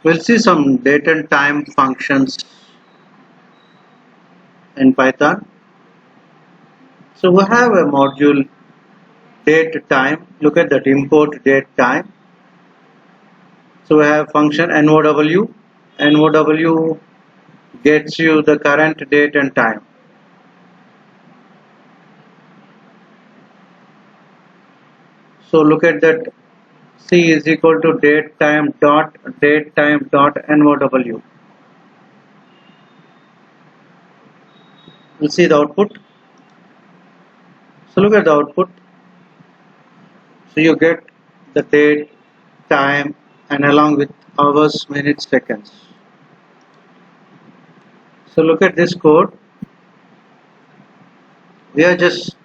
We'll see some date and time functions in Python. So we have a module date time. Look at that, import date time. So we have function NOW. NOW gets you the current date and time. So look at that, C is equal to date time dot NOW. We'll see the output. So look at the output. So you get the date, time, and along with hours, minutes, seconds. So look at this code. We are just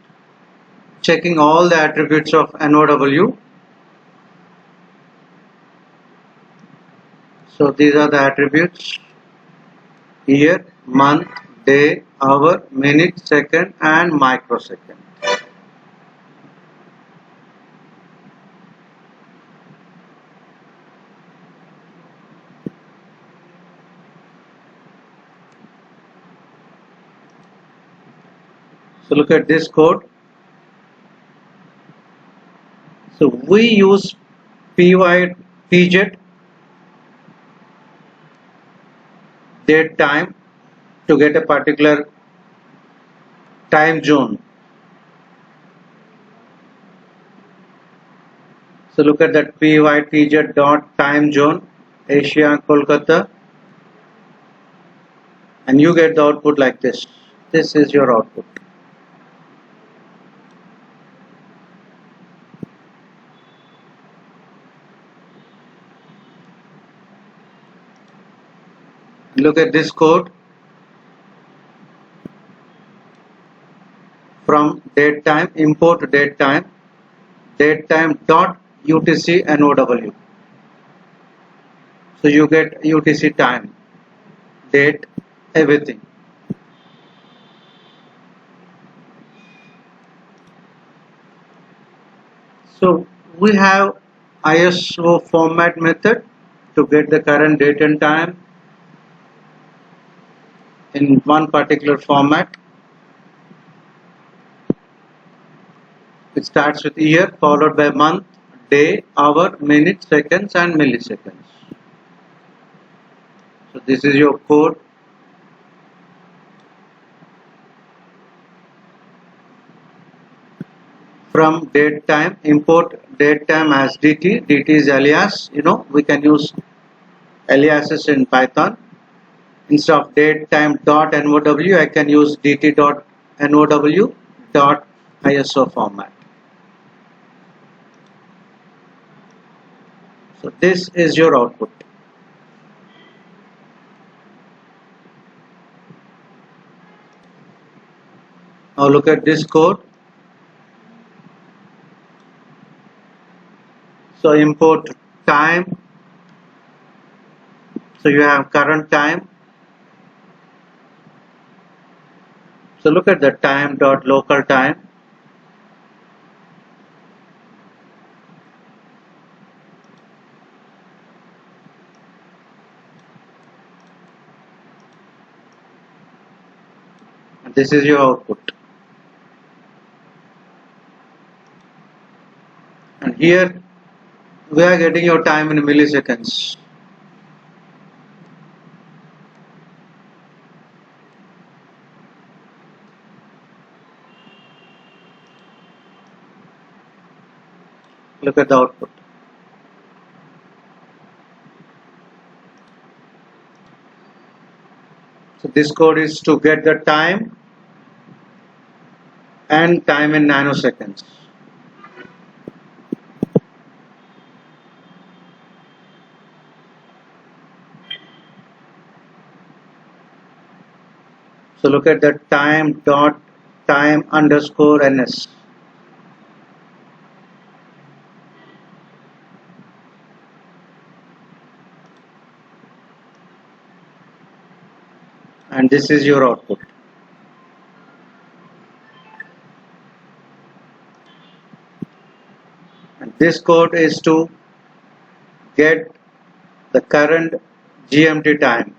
checking all the attributes of NOW. So these are the attributes: year, month, day, hour, minute, second, and microsecond. So look at this code. So we use pget date time to get a particular time zone. So look at that, pget dot time zone Asia Kolkata, and you get the output like this. This is your output. Look at this code. From date time, import date time dot UTC NOW. So you get UTC time, date, everything. So we have ISO format method to get the current date and time in one particular format. It starts with year followed by month, day, hour, minute, seconds, and milliseconds. So this is your code. From date time, import date time as DT. DT is alias. We can use aliases in Python. Instead of date time dot NOW, I can use DT dot NOW dot ISO format. So this is your output. Now look at this code. So import time. So you have current time. So look at the time dot local time. And this is your output. And here we are getting your time in milliseconds. Look at the output. So this code is to get the time and time in nanoseconds. So look at the time dot time underscore ns. And this is your output. And this code is to get the current GMT time.